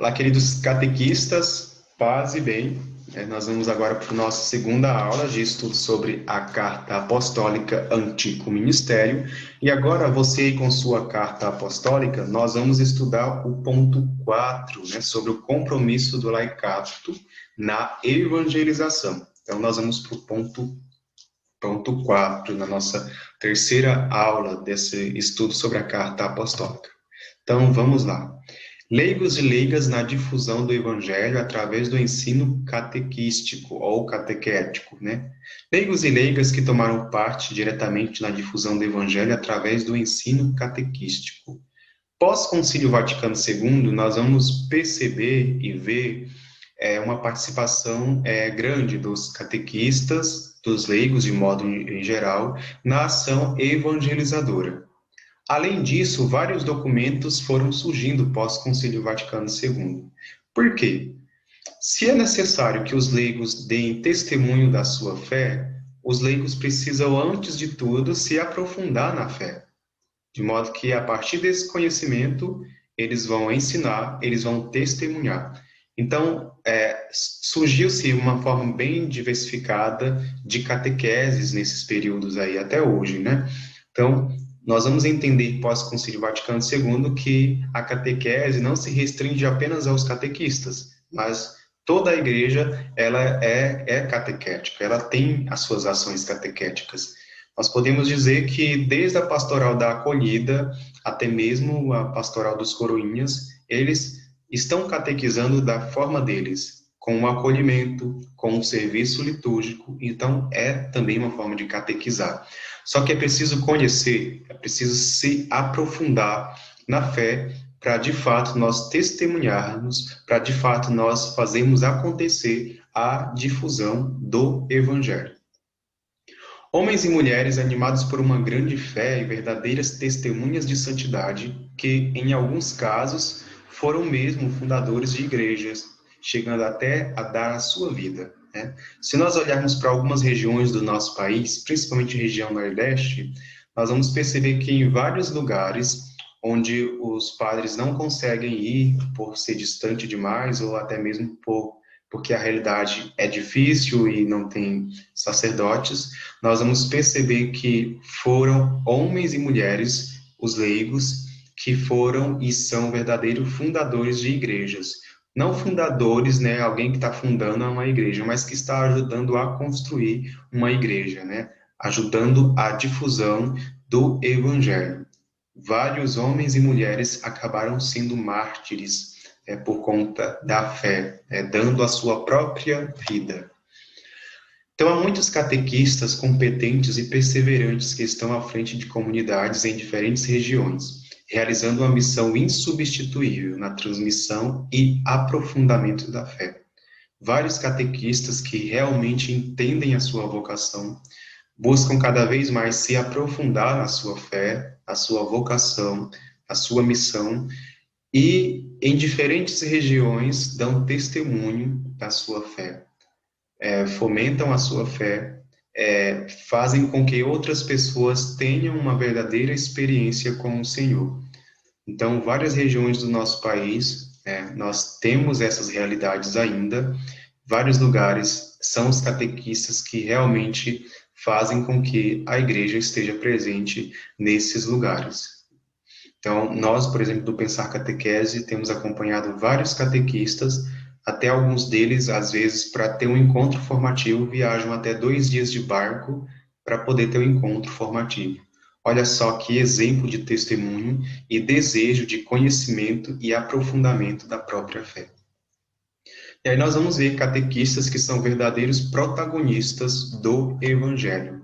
Olá, queridos catequistas, paz e bem. Nós vamos agora para a nossa segunda aula de estudo sobre a Carta Apostólica Antico Ministério. E agora, você aí com sua Carta Apostólica, nós vamos estudar o ponto 4, sobre o compromisso do laicato na evangelização. Então, nós vamos para o ponto 4, na nossa terceira aula desse estudo sobre a Carta Apostólica. Então, vamos lá. Leigos e leigas na difusão do Evangelho através do ensino catequístico ou catequético, Leigos e leigas que tomaram parte diretamente na difusão do Evangelho através do ensino catequístico. Pós-Concílio Vaticano II, nós vamos perceber e ver uma participação grande dos catequistas, dos leigos de modo em geral, na ação evangelizadora. Além disso, vários documentos foram surgindo pós-Concílio Vaticano II. Por quê? Se é necessário que os leigos deem testemunho da sua fé, os leigos precisam, antes de tudo, se aprofundar na fé. De modo que, a partir desse conhecimento, eles vão ensinar, eles vão testemunhar. Então, surgiu-se uma forma bem diversificada de catequeses nesses períodos aí, até hoje, Então, nós vamos entender pós-Concílio Vaticano II que a catequese não se restringe apenas aos catequistas, mas toda a igreja ela é catequética, ela tem as suas ações catequéticas. Nós podemos dizer que desde a pastoral da acolhida até mesmo a pastoral dos coroinhas, eles estão catequizando da forma deles, com o acolhimento, com o serviço litúrgico, então é também uma forma de catequizar. Só que é preciso conhecer, é preciso se aprofundar na fé para, de fato, nós testemunharmos, para, de fato, nós fazermos acontecer a difusão do Evangelho. Homens e mulheres animados por uma grande fé e verdadeiras testemunhas de santidade, que, em alguns casos, foram mesmo fundadores de igrejas, chegando até a dar a sua vida. Se nós olharmos para algumas regiões do nosso país, principalmente a região Nordeste, nós vamos perceber que em vários lugares onde os padres não conseguem ir por ser distante demais ou até mesmo porque a realidade é difícil e não tem sacerdotes, nós vamos perceber que foram homens e mulheres, os leigos, que foram e são verdadeiros fundadores de igrejas. Não fundadores, alguém que está fundando uma igreja, mas que está ajudando a construir uma igreja, ajudando a difusão do Evangelho. Vários homens e mulheres acabaram sendo mártires por conta da fé, dando a sua própria vida. Então, há muitos catequistas competentes e perseverantes que estão à frente de comunidades em diferentes regiões, realizando uma missão insubstituível na transmissão e aprofundamento da fé. Vários catequistas que realmente entendem a sua vocação, buscam cada vez mais se aprofundar na sua fé, a sua vocação, a sua missão, e em diferentes regiões dão testemunho da sua fé, fomentam a sua fé, fazem com que outras pessoas tenham uma verdadeira experiência com o Senhor. Então, várias regiões do nosso país, nós temos essas realidades ainda. Vários lugares são os catequistas que realmente fazem com que a igreja esteja presente nesses lugares. Então, nós, por exemplo, do Pensar Catequese, temos acompanhado vários catequistas, até alguns deles, às vezes, para ter um encontro formativo, viajam até 2 dias de barco para poder ter um encontro formativo. Olha só que exemplo de testemunho e desejo de conhecimento e aprofundamento da própria fé. E aí nós vamos ver catequistas que são verdadeiros protagonistas do Evangelho.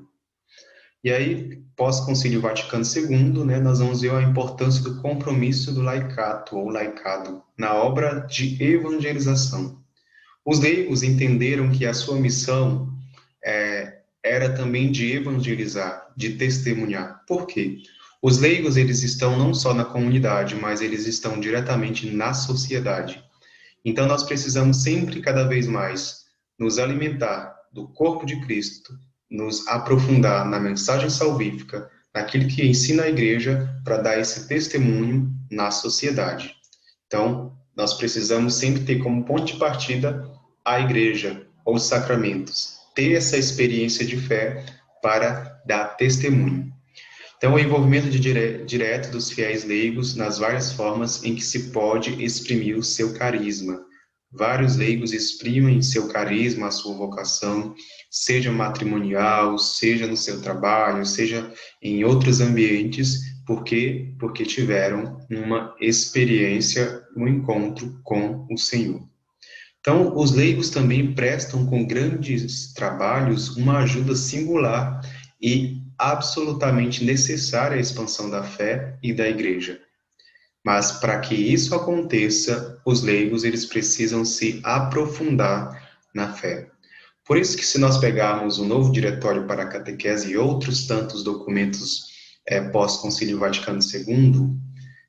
E aí, pós-Concílio Vaticano II, nós vamos ver a importância do compromisso do laicato ou laicado na obra de evangelização. Os leigos entenderam que a sua missão era também de evangelizar, de testemunhar. Por quê? Os leigos, eles estão não só na comunidade, mas eles estão diretamente na sociedade. Então, nós precisamos sempre, cada vez mais, nos alimentar do corpo de Cristo, nos aprofundar na mensagem salvífica, naquilo que ensina a igreja para dar esse testemunho na sociedade. Então, Nós precisamos sempre ter como ponto de partida a igreja ou os sacramentos, ter essa experiência de fé para dar testemunho. Então, o envolvimento direto dos fiéis leigos nas várias formas em que se pode exprimir o seu carisma. Vários leigos exprimem seu carisma, a sua vocação, seja matrimonial, seja no seu trabalho, seja em outros ambientes. Por quê? Porque tiveram uma experiência, um encontro com o Senhor. Então, os leigos também prestam com grandes trabalhos uma ajuda singular e absolutamente necessária à expansão da fé e da igreja. Mas para que isso aconteça, os leigos eles precisam se aprofundar na fé. Por isso que se nós pegarmos o novo Diretório para a Catequese e outros tantos documentos pós-Concílio Vaticano II,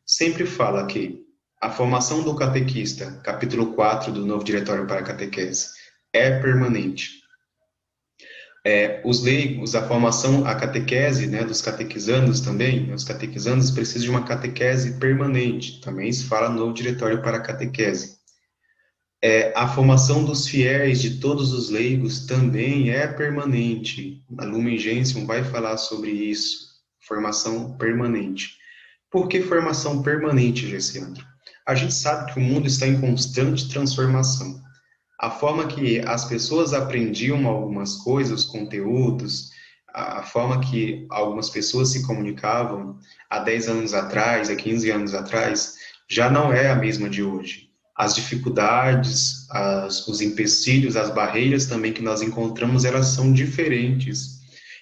sempre fala que a formação do catequista, capítulo 4 do novo Diretório para a Catequese, é permanente. Os leigos, a formação, a catequese, né, dos catequizandos também, os catequizandos precisam de uma catequese permanente, também se fala no novo Diretório para a Catequese. A formação dos fiéis, de todos os leigos, também é permanente. A Lumen Gentium vai falar sobre isso, formação permanente. Por que formação permanente, Gessiandro? A gente sabe que o mundo está em constante transformação. A forma que as pessoas aprendiam algumas coisas, conteúdos, a forma que algumas pessoas se comunicavam há 10 anos atrás, há 15 anos atrás, já não é a mesma de hoje. As dificuldades, os empecilhos, as barreiras também que nós encontramos, elas são diferentes.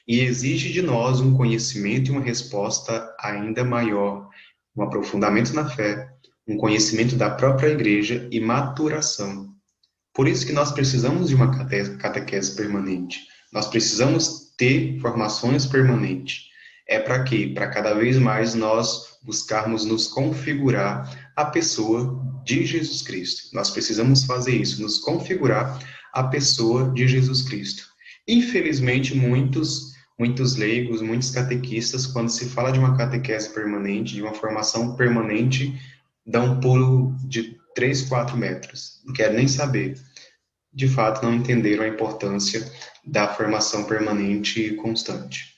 E exige de nós um conhecimento e uma resposta ainda maior, um aprofundamento na fé, um conhecimento da própria igreja e maturação. Por isso que nós precisamos de uma catequese permanente. Nós precisamos ter formações permanentes. É para quê? Para cada vez mais nós buscarmos nos configurar a pessoa de Jesus Cristo. Nós precisamos fazer isso, nos configurar a pessoa de Jesus Cristo. Infelizmente, muitos leigos, muitos catequistas, quando se fala de uma catequese permanente, de uma formação permanente, dão um pulo de 3, 4 metros. Não quero nem saber. De fato, não entenderam a importância da formação permanente e constante.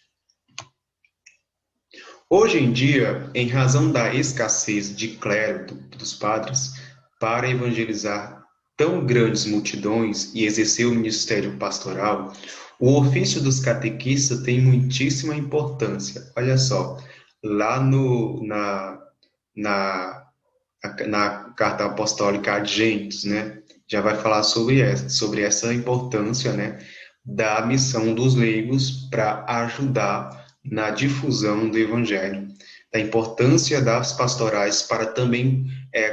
Hoje em dia, em razão da escassez de clero dos padres para evangelizar tão grandes multidões e exercer o ministério pastoral, o ofício dos catequistas tem muitíssima importância. Olha só, lá na Carta Apostólica ad Gentes, né, já vai falar sobre essa importância, né, da missão dos leigos para ajudar na difusão do Evangelho, da importância das pastorais para também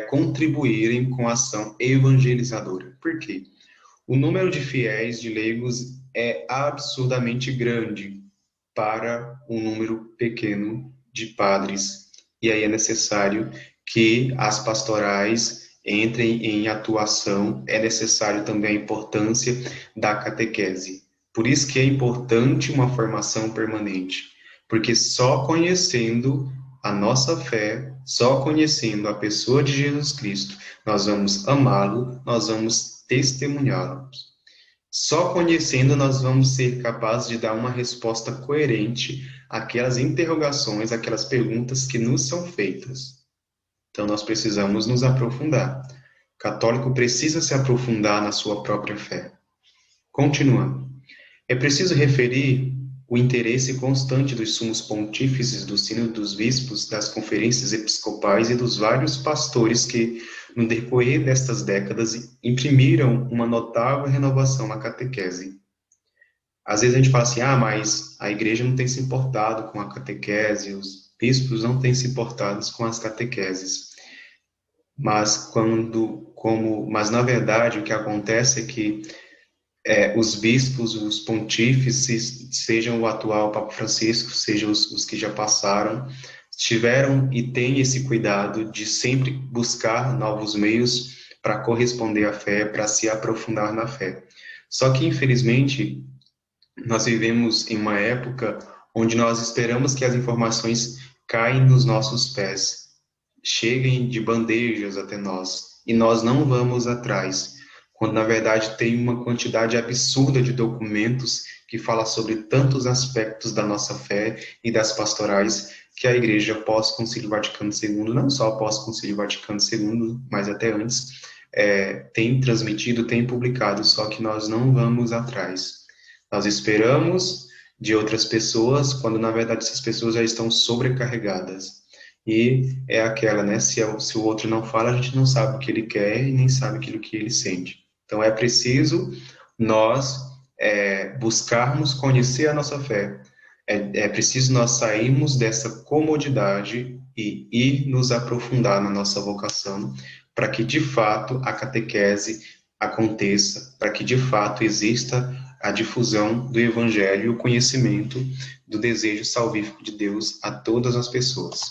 contribuírem com a ação evangelizadora. Por quê? O número de fiéis, de leigos, é absurdamente grande para um número pequeno de padres. E aí é necessário que as pastorais entrem em atuação, é necessário também a importância da catequese. Por isso que é importante uma formação permanente, porque só conhecendo a nossa fé, só conhecendo a pessoa de Jesus Cristo, nós vamos amá-lo, nós vamos testemunhá-lo. Só conhecendo nós vamos ser capazes de dar uma resposta coerente àquelas interrogações, àquelas perguntas que nos são feitas. Então, nós precisamos nos aprofundar. O católico precisa se aprofundar na sua própria fé. Continuando. É preciso referir o interesse constante dos sumos pontífices, do sínodo dos bispos, das conferências episcopais e dos vários pastores que, no decorrer destas décadas, imprimiram uma notável renovação na catequese. Às vezes a gente fala assim, mas a igreja não tem se importado com a catequese, os bispos não têm se importado com as catequeses. Mas na verdade o que acontece é que os bispos, os pontífices, sejam o atual Papa Francisco, sejam os que já passaram, tiveram e têm esse cuidado de sempre buscar novos meios para corresponder à fé, para se aprofundar na fé. Só que, infelizmente, nós vivemos em uma época onde nós esperamos que as informações caem nos nossos pés, cheguem de bandejas até nós. e nós não vamos atrás, quando na verdade tem uma quantidade absurda de documentos que fala sobre tantos aspectos da nossa fé e das pastorais que a Igreja pós-Concílio Vaticano II, não só pós-Concílio Vaticano II, mas até antes, tem transmitido, tem publicado, só que nós não vamos atrás. Nós esperamos de outras pessoas, quando na verdade essas pessoas já estão sobrecarregadas. E é aquela, né? Se o outro não fala, a gente não sabe o que ele quer e nem sabe aquilo que ele sente. Então é preciso nós buscarmos conhecer a nossa fé. É preciso nós sairmos dessa comodidade e ir nos aprofundar na nossa vocação, para que de fato a catequese aconteça, para que de fato exista a difusão do Evangelho e o conhecimento do desejo salvífico de Deus a todas as pessoas.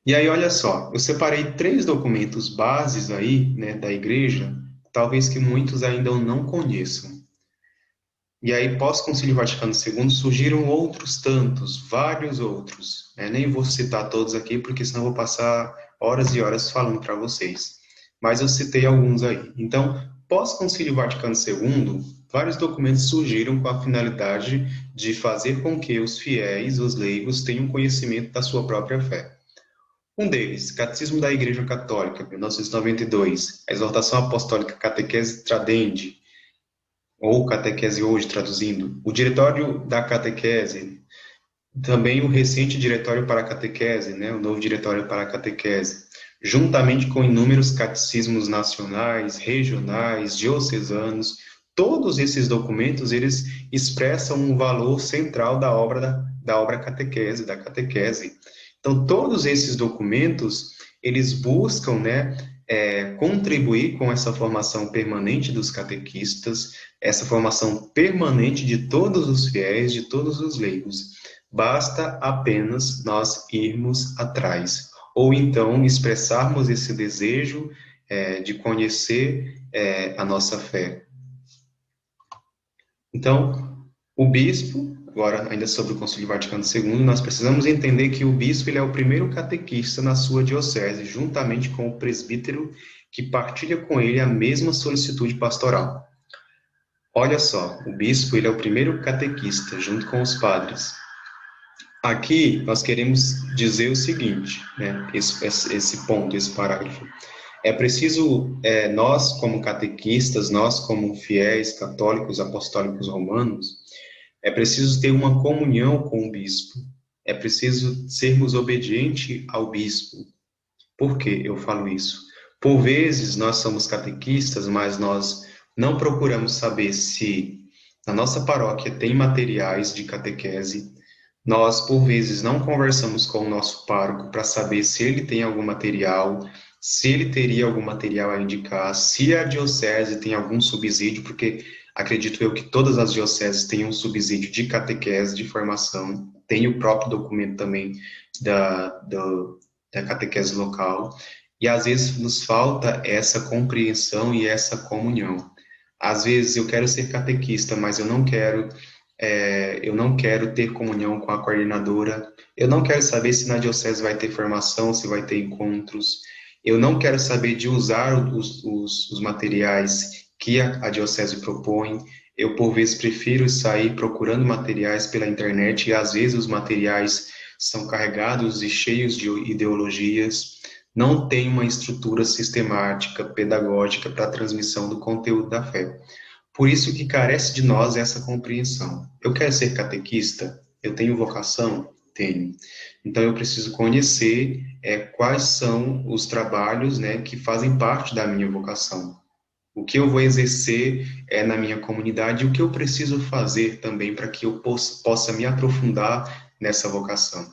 E aí, olha só, eu separei 3 documentos bases aí, né, da igreja, talvez que muitos ainda não conheçam. E aí, pós-Concílio Vaticano II, surgiram outros tantos, vários outros. Né? Nem vou citar todos aqui, porque senão eu vou passar horas e horas falando para vocês. Mas eu citei alguns aí. Então, pós-Concílio Vaticano II, vários documentos surgiram com a finalidade de fazer com que os fiéis, os leigos, tenham conhecimento da sua própria fé. Um deles, Catecismo da Igreja Católica, 1992, a Exortação Apostólica Catequese Tradendi, ou Catequese Hoje, traduzindo, o Diretório da Catequese, também o recente Diretório para a Catequese, né, o novo Diretório para a Catequese, juntamente com inúmeros catecismos nacionais, regionais, diocesanos, todos esses documentos, eles expressam um valor central da obra catequese, da catequese. Então, todos esses documentos, eles buscam, né, contribuir com essa formação permanente dos catequistas, essa formação permanente de todos os fiéis, de todos os leigos. Basta apenas nós irmos atrás, ou então expressarmos esse desejo de conhecer a nossa fé. Então, o bispo, agora ainda sobre o Concílio Vaticano II, nós precisamos entender que o bispo ele é o primeiro catequista na sua diocese, juntamente com o presbítero que partilha com ele a mesma solicitude pastoral. Olha só, o bispo ele é o primeiro catequista, junto com os padres. Aqui nós queremos dizer o seguinte, né, esse ponto, esse parágrafo. É preciso, nós como catequistas, nós como fiéis católicos apostólicos romanos, é preciso ter uma comunhão com o bispo. É preciso sermos obedientes ao bispo. Por que eu falo isso? Por vezes nós somos catequistas, mas nós não procuramos saber se na nossa paróquia tem materiais de catequese. Nós, por vezes, não conversamos com o nosso pároco para saber se ele tem algum material, se ele teria algum material a indicar, se a diocese tem algum subsídio, porque acredito eu que todas as dioceses têm um subsídio de catequese, de formação, tem o próprio documento também da catequese local, e às vezes nos falta essa compreensão e essa comunhão. Às vezes eu quero ser catequista, mas eu não quero ter comunhão com a coordenadora, eu não quero saber se na diocese vai ter formação, se vai ter encontros, eu não quero saber de usar os materiais que a diocese propõe, eu por vezes prefiro sair procurando materiais pela internet e às vezes os materiais são carregados e cheios de ideologias, não tem uma estrutura sistemática, pedagógica para a transmissão do conteúdo da fé. Por isso que carece de nós essa compreensão. Eu quero ser catequista? Eu tenho vocação? Tenho. Então, eu preciso conhecer quais são os trabalhos, né, que fazem parte da minha vocação. O que eu vou exercer na minha comunidade e o que eu preciso fazer também para que eu possa me aprofundar nessa vocação.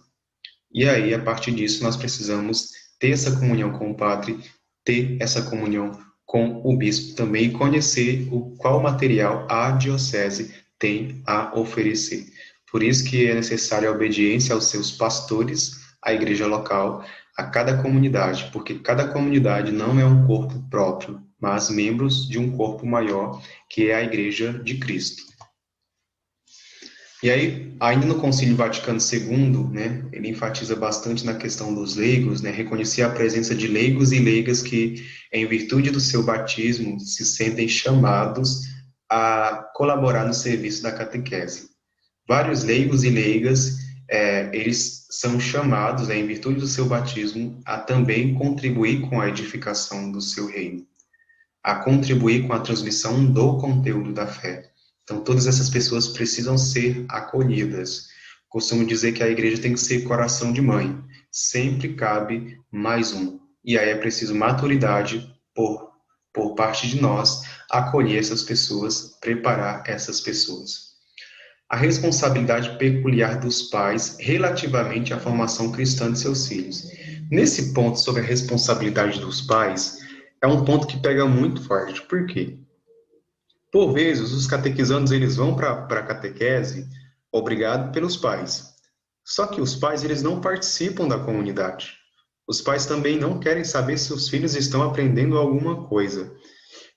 E aí, a partir disso, nós precisamos ter essa comunhão com o padre, ter essa comunhão com o bispo também e conhecer qual material a diocese tem a oferecer. Por isso que é necessária a obediência aos seus pastores, à igreja local, a cada comunidade, porque cada comunidade não é um corpo próprio, mas membros de um corpo maior, que é a Igreja de Cristo. E aí, ainda no Concílio Vaticano II, né, ele enfatiza bastante na questão dos leigos, né, reconhecer a presença de leigos e leigas que, em virtude do seu batismo, se sentem chamados a colaborar no serviço da catequese. Vários leigos e leigas, eles são chamados, né, em virtude do seu batismo, a também contribuir com a edificação do seu reino, a contribuir com a transmissão do conteúdo da fé. Então, todas essas pessoas precisam ser acolhidas. Costumo dizer que a igreja tem que ser coração de mãe. Sempre cabe mais um. E aí é preciso maturidade por parte de nós, acolher essas pessoas, preparar essas pessoas. A responsabilidade peculiar dos pais relativamente à formação cristã de seus filhos. Nesse ponto sobre a responsabilidade dos pais, é um ponto que pega muito forte. Por quê? Por vezes, os catequizandos eles vão para a catequese obrigado pelos pais. Só que os pais eles não participam da comunidade. Os pais também não querem saber se os filhos estão aprendendo alguma coisa.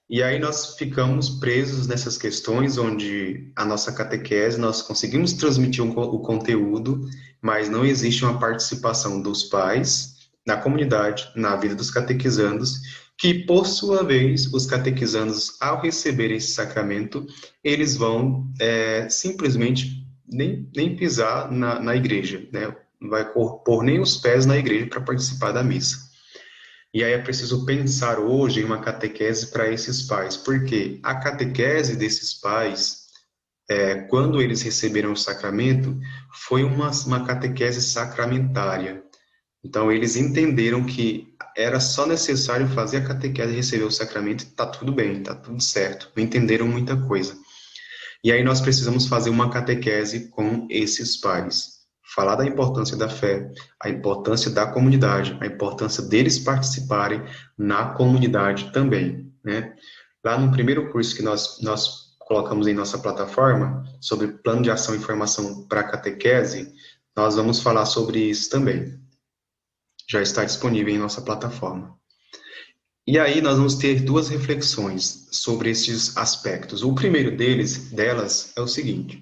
E aí nós ficamos presos nessas questões onde a nossa catequese, nós conseguimos transmitir o conteúdo, mas não existe uma participação dos pais na comunidade, na vida dos catequizandos, que, por sua vez, os catequizandos, ao receber esse sacramento, eles vão simplesmente nem pisar na igreja, né? Não vai pôr nem os pés na igreja para participar da missa. E aí é preciso pensar hoje em uma catequese para esses pais, porque a catequese desses pais, quando eles receberam o sacramento, foi uma catequese sacramentária. Então, eles entenderam que era só necessário fazer a catequese e receber o sacramento, e tá tudo bem, tá tudo certo. Não entenderam muita coisa. E aí nós precisamos fazer uma catequese com esses pais. Falar da importância da fé, a importância da comunidade, a importância deles participarem na comunidade também, né? Lá no primeiro curso que nós colocamos em nossa plataforma, sobre plano de ação e formação para catequese, nós vamos falar sobre isso também. Já está disponível em nossa plataforma. E aí nós vamos ter duas reflexões sobre esses aspectos. O primeiro delas é o seguinte: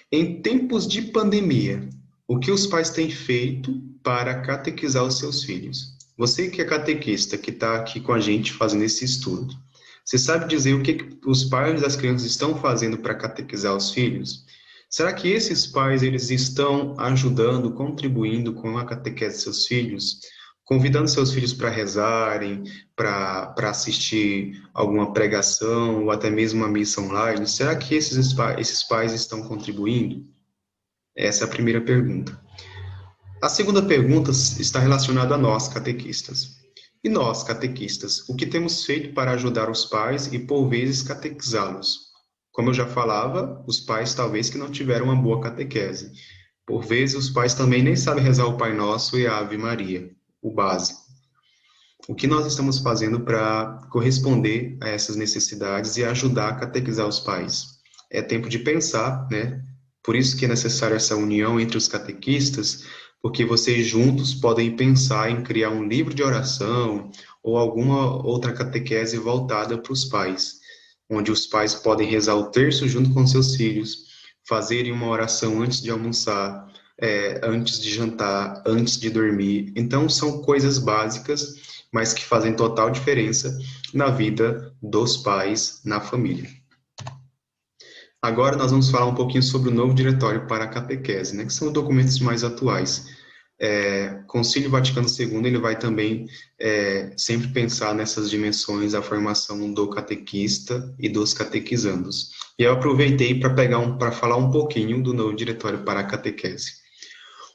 em tempos de pandemia, o que os pais têm feito para catequizar os seus filhos? Você que é catequista, que está aqui com a gente fazendo esse estudo, você sabe dizer o que os pais das crianças estão fazendo para catequizar os filhos? Será que esses pais eles estão ajudando, contribuindo com a catequese de seus filhos? Convidando seus filhos para rezarem, para assistir alguma pregação ou até mesmo uma missa online? Será que esses pais estão contribuindo? Essa é a primeira pergunta. A segunda pergunta está relacionada a nós, catequistas. E nós, catequistas, o que temos feito para ajudar os pais e, por vezes, catequizá-los? Como eu já falava, os pais talvez que não tiveram uma boa catequese. Por vezes, os pais também nem sabem rezar o Pai Nosso e a Ave Maria, o básico. O que nós estamos fazendo para corresponder a essas necessidades e ajudar a catequizar os pais? É tempo de pensar, né? Por isso que é necessária essa união entre os catequistas, porque vocês juntos podem pensar em criar um livro de oração ou alguma outra catequese voltada para os pais, onde os pais podem rezar o terço junto com seus filhos, fazerem uma oração antes de almoçar, antes de jantar, antes de dormir. Então, são coisas básicas, mas que fazem total diferença na vida dos pais, na família. Agora nós vamos falar um pouquinho sobre o novo diretório para a catequese, né, que são documentos mais atuais. Concílio Vaticano II ele vai também sempre pensar nessas dimensões da formação do catequista e dos catequizandos. E eu aproveitei para falar um pouquinho do novo diretório para a catequese.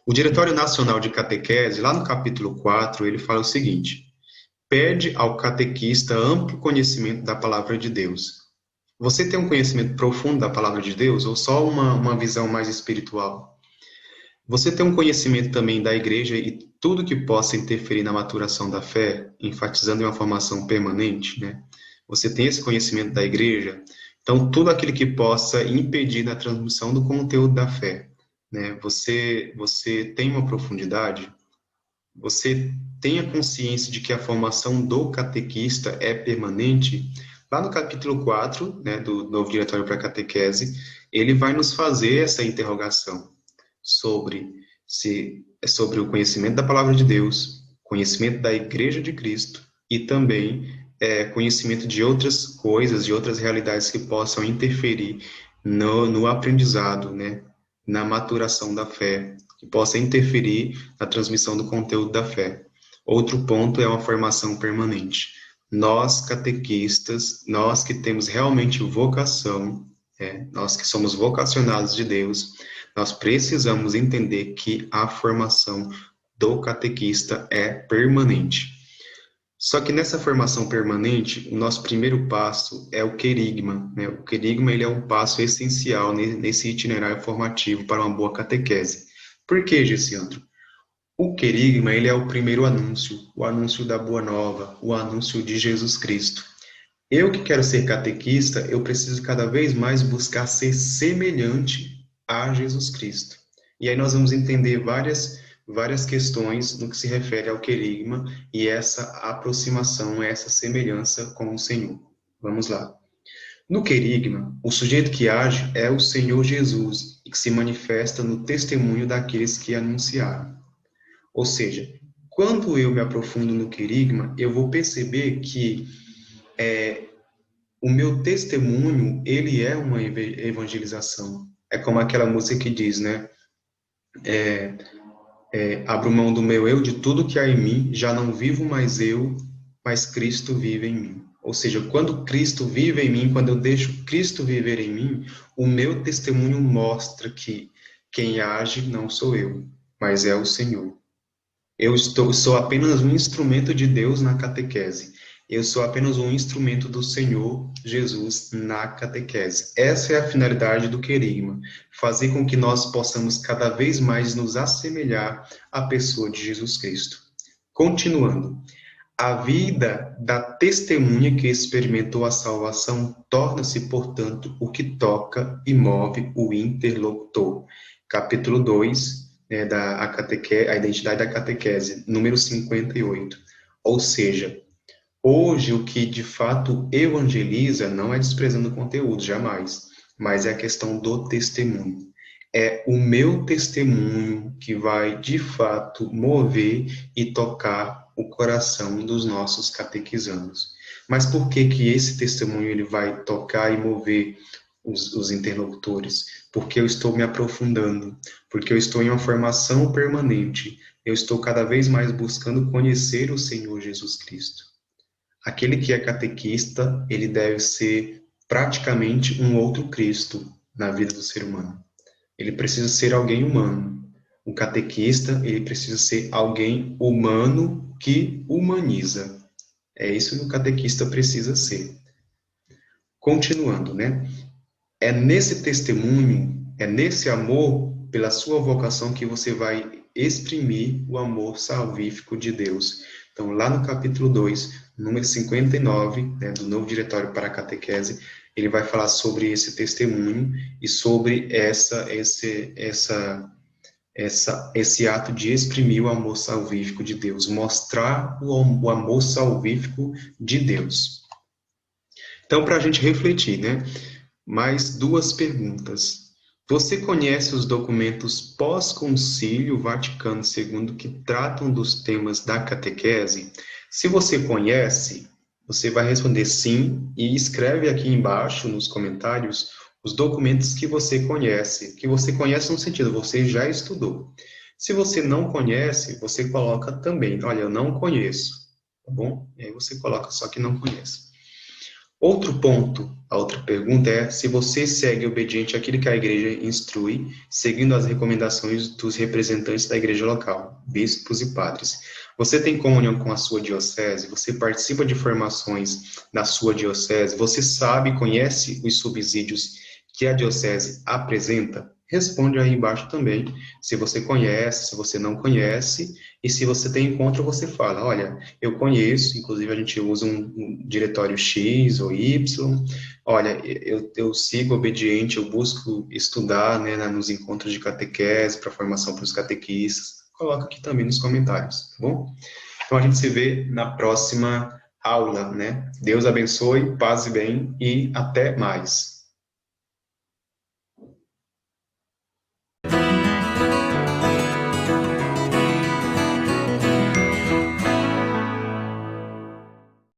O Diretório Nacional de Catequese, lá no capítulo 4, ele fala o seguinte: pede ao catequista amplo conhecimento da palavra de Deus. Você tem um conhecimento profundo da palavra de Deus ou só uma visão mais espiritual? Você tem um conhecimento também da igreja e tudo que possa interferir na maturação da fé, enfatizando em uma formação permanente, né? Você tem esse conhecimento da igreja? Então, tudo aquilo que possa impedir na transmissão do conteúdo da fé, né? Você tem uma profundidade? Você tem a consciência de que a formação do catequista é permanente? Lá no capítulo 4, né, do Novo Diretório para a Catequese, ele vai nos fazer essa interrogação sobre o conhecimento da palavra de Deus, conhecimento da Igreja de Cristo e também conhecimento de outras coisas, de outras realidades que possam interferir no aprendizado, né, na maturação da fé, que possa interferir na transmissão do conteúdo da fé. Outro ponto é uma formação permanente. Nós, catequistas, nós que temos realmente vocação, nós que somos vocacionados de Deus, nós precisamos entender que a formação do catequista é permanente. Só que nessa formação permanente, o nosso primeiro passo é o querigma, né? O querigma, ele é um passo essencial nesse itinerário formativo para uma boa catequese. Por que, Gessiandro? O querigma, ele é o primeiro anúncio, o anúncio da Boa Nova, o anúncio de Jesus Cristo. Eu que quero ser catequista, eu preciso cada vez mais buscar ser semelhante a Jesus Cristo. E aí nós vamos entender várias questões no que se refere ao querigma e essa aproximação, essa semelhança com o Senhor. Vamos lá. No querigma, o sujeito que age é o Senhor Jesus e que se manifesta no testemunho daqueles que anunciaram. Ou seja, quando eu me aprofundo no querigma, eu vou perceber que o meu testemunho, ele é uma evangelização. É como aquela música que diz, né? Abro mão do meu eu, de tudo que há em mim, já não vivo mais eu, mas Cristo vive em mim. Ou seja, quando Cristo vive em mim, quando eu deixo Cristo viver em mim, o meu testemunho mostra que quem age não sou eu, mas é o Senhor. Eu sou apenas um instrumento de Deus na catequese. Eu sou apenas um instrumento do Senhor Jesus na catequese. Essa é a finalidade do querigma, fazer com que nós possamos cada vez mais nos assemelhar à pessoa de Jesus Cristo. Continuando, a vida da testemunha que experimentou a salvação torna-se, portanto, o que toca e move o interlocutor. Capítulo 2, a identidade da catequese, número 58. Ou seja, hoje o que de fato evangeliza não é desprezando o conteúdo, jamais, mas é a questão do testemunho. É o meu testemunho que vai de fato mover e tocar o coração dos nossos catequizandos. Mas por que que esse testemunho ele vai tocar e mover os interlocutores? Porque eu estou me aprofundando, porque eu estou em uma formação permanente, eu estou cada vez mais buscando conhecer o Senhor Jesus Cristo. Aquele que é catequista, ele deve ser praticamente um outro Cristo na vida do ser humano. Ele precisa ser alguém humano. O catequista, ele precisa ser alguém humano que humaniza. É isso que o catequista precisa ser. Continuando, né? É nesse testemunho, é nesse amor pela sua vocação que você vai exprimir o amor salvífico de Deus. Então, lá no capítulo 2, número 59, né, do Novo Diretório para a Catequese, ele vai falar sobre esse testemunho e sobre esse ato de exprimir o amor salvífico de Deus, mostrar o amor salvífico de Deus. Então, para a gente refletir, né? Mais duas perguntas. Você conhece os documentos pós-concílio Vaticano II que tratam dos temas da catequese? Se você conhece, você vai responder sim e escreve aqui embaixo nos comentários os documentos que você conhece no sentido, você já estudou. Se você não conhece, você coloca também, olha, eu não conheço, tá bom? E aí você coloca só que não conhece. Outro ponto, a outra pergunta é se você segue obediente àquilo que a igreja instrui, seguindo as recomendações dos representantes da igreja local, bispos e padres. Você tem comunhão com a sua diocese? Você participa de formações na sua diocese? Você sabe, conhece os subsídios que a diocese apresenta? Responde aí embaixo também, se você conhece, se você não conhece, e se você tem encontro, você fala, olha, eu conheço, inclusive a gente usa um diretório X ou Y, olha, eu sigo obediente, eu busco estudar, né, nos encontros de catequese, para formação para os catequistas, coloca aqui também nos comentários, tá bom? Então a gente se vê na próxima aula, né? Deus abençoe, paz e bem e até mais.